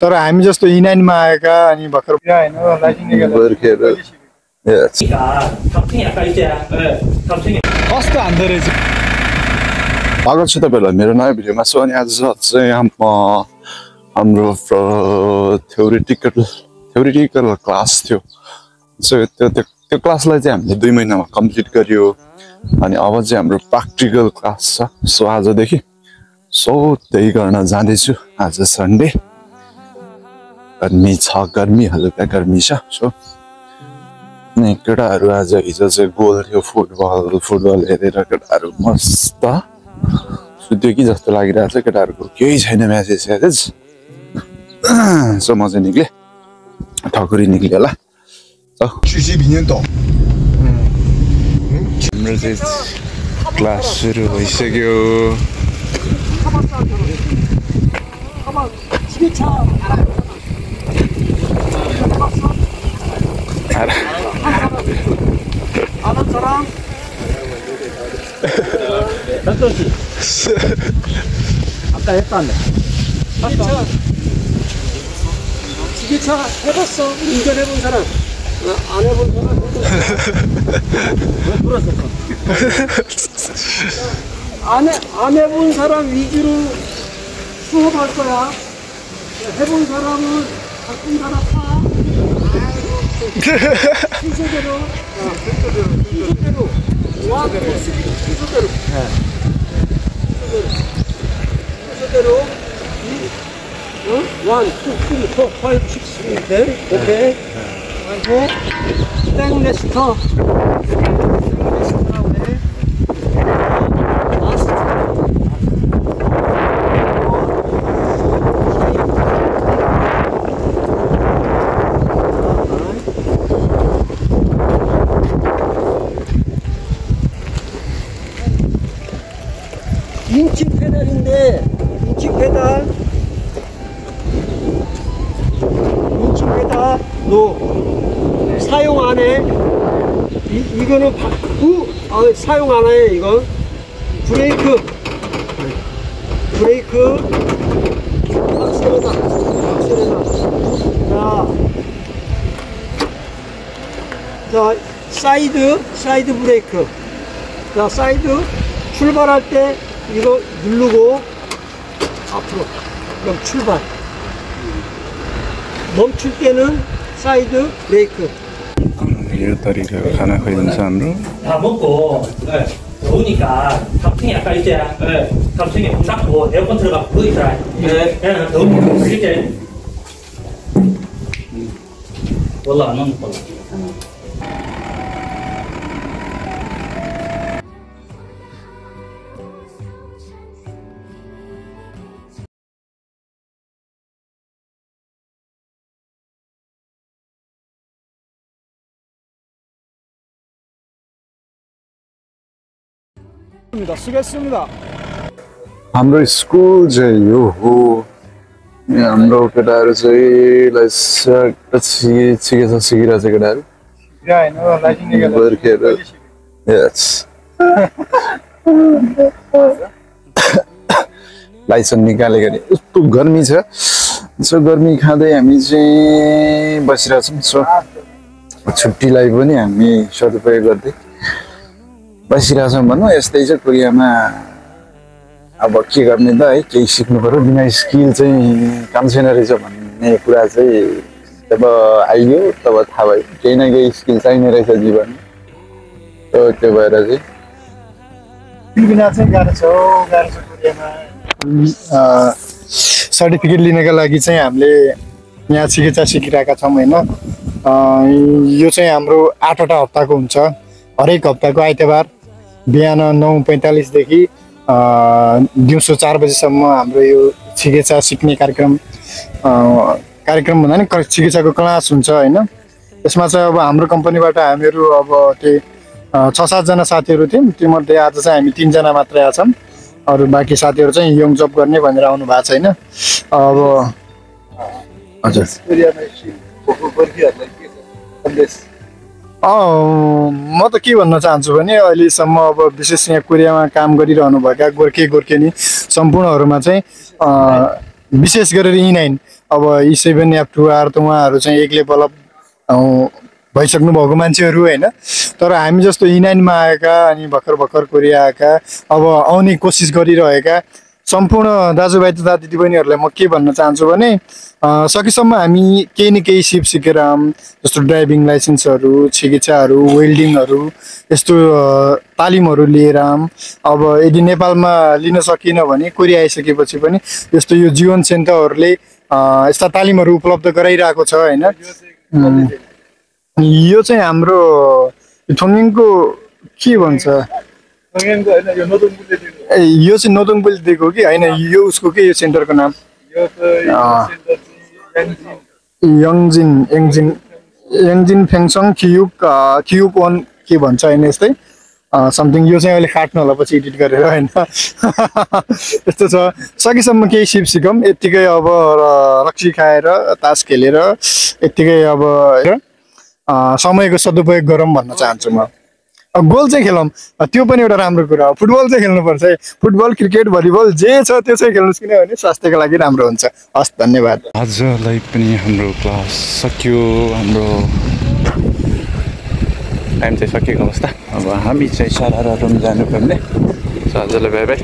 तर हामी जस्तो E9 मा आएका अनि भर्खर हैन गोर्खेहरू कस्तो हान्दो रहेछ। स्वागत छ तपाईहरुलाई मेरो नयाँ भिडियोमा। सो अनि आज चाहिँ हाम्रो थ्योरिटिकल क्लास थियो। सो त्यो क्लासलाई चाहिँ हामीले 2 महिनामा कम्प्लिट गरियो अनि अब चाहिँ हाम्रो प्र्याक्टिकल क्लास छ। सो आजदेखि त्यही गर्न जाँदैछु। आज सन्डे गर्मी छ, हलुका गर्मी छ। सो अनि केटाहरू आज हिजो चाहिँ गोल थियो फुटबल हेरेर केटाहरू मस्त सुत्यो कि जस्तो लागिरहेको छ। केटाहरूको केही छैन म्यासेज। सो म चाहिँ निक्लेँ, ठकुरी निक्ल्यो होला। हाम्रो चाहिँ क्लास सुरु भइसक्यो। 아까 했다며. 지게차 해봤어? 운전해본 사람? 안 해본 사람? 왜 불었었어? 안 해본 사람 위주로 수업할 거야. 해본 사람은 바꾼 사람 파. 순서대로. 순서대로 1, 2, 3, 4, 5, 6, 7, 8 오케이. 그리고 스탱레스터 인칭 페달인데 인칭 페달 노 사용 안 해. 이거는 사용 안 해. 이건 브레이크 악셀에다 자 사이드 브레이크. 자 사이드 출발할 때 이거 누르고 앞으로 그럼 출발. 멈출 때는 사이드 브레이크. यो तरिका खाना खुवाइदिन्छ हाम्रो। 다 먹고 더우니까 탑승이 아까 있잖아. 탑승이 문 닫고 에어컨 들어가 그거 있잖아. 더우니까 그렇게 몰라 안 먹는 거. 수고했습니다. हाम्रो स्कुल चाहिँ यो हो। हाम्रो केटाहरू चाहिँ सिकिरहेछ केटाहरू गोर्खेहरू। लाइसेन्स निकालेको नि यस्तो गर्मी छ। सो गर्मी खाँदै हामी चाहिँ बसिरहेछौँ। सो छुट्टीलाई पनि हामी सदुपयोग गर्दै बसिरहेछौँ भनौँ। यस्तै चाहिँ कोरियामा अब के गर्ने त है, केही सिक्नु पर्यो। बिना स्किल चाहिँ काम छैन रहेछ भन्ने कुरा चाहिँ जब आइयो तब थाहा भयो। केही न केही स्किल चाहिने रहेछ जीवन। त्यो भएर चाहिँ बिना चाहिँ गाह्रो छ कोरियामा। सर्टिफिकेट लिनका लागि चाहिँ हामीले यहाँ चिकित्सा सिकिरहेका छौँ होइन। यो चाहिँ हाम्रो 8वटा हप्ताको हुन्छ। हरेक हप्ताको आइतबार बिहान 9:45 देखि दिउँसो 4 बजेसम्म हाम्रो यो चिकित्सा सिक्ने कार्यक्रम भन्दा नि चिकित्साको क्लास हुन्छ होइन। यसमा चाहिँ अब हाम्रो कम्पनीबाट हामीहरू अब त्यही 6-7 जना साथीहरू थियौँ। तीमध्ये आज चाहिँ हामी 3 जना मात्रै आछौँ। अरू बाँकी साथीहरू चाहिँ यङ जब गर्ने भनेर आउनु भएको छैन। अब हजुर म त के भन्न चाहन्छु भने अहिलेसम्म अब विशेष यहाँ कोरियामा काम गरिरहनु भएका गोर्खेनी सम्पूर्णहरूमा चाहिँ विशेष गरेर E9 अब E7F2R त उहाँहरू चाहिँ एक लेभल अफ भइसक्नु भएको मान्छेहरू होइन। तर हामी जस्तो E9मा आएका अनि भर्खर कोरिया आएका अब आउने कोसिस गरिरहेका सम्पूर्ण दाजुभाइ तथा दिदीबहिनीहरूलाई म के भन्न चाहन्छु भने सकेसम्म हामी केही न केही सिप सिकेर जस्तो ड्राइभिङ लाइसेन्सहरू, चिकित्साहरू, वेल्डिङहरू यस्तो तालिमहरू लिएर अब यदि नेपालमा लिन सकिएन भने कोरिया आइसकेपछि पनि यस्तो यो जीवन सेन्टरहरूले यस्ता तालिमहरू उपलब्ध गराइरहेको छ होइन। यो चाहिँ हाम्रो थोङिङको के भन्छ यो चाहिँ नोदोङबुले दिएको कि होइन, यो उसको के यो सेन्टरको नाम यङजिन फेङसङ क्युब 1 के भन्छ होइन यस्तै समथिङ। यो चाहिँ अहिले काट्नु होला पछि एडिट गरेर होइन। यस्तो छ सकेसम्म केही सिप सिकौँ यत्तिकै अब रक्सी खाएर तास खेलेर यत्तिकै अब समयको सदुपयोग गरौँ भन्न चाहन्छु म। गोल चाहिँ खेलौँ त्यो पनि एउटा राम्रो कुरा हो। फुटबल चाहिँ खेल्नुपर्छ है, फुटबल क्रिकेट भलिबल जे छ त्यो चाहिँ खेल्नुहोस् किनभने स्वास्थ्यको लागि राम्रो हुन्छ। हस् धन्यवाद। आजलाई पनि हाम्रो क्लास सकियो, हाम्रो टाइम चाहिँ सकिएको अवस्था। अब हामी चाहिँ सारा रुम जानुपर्ने। आजलाई बाई बाई।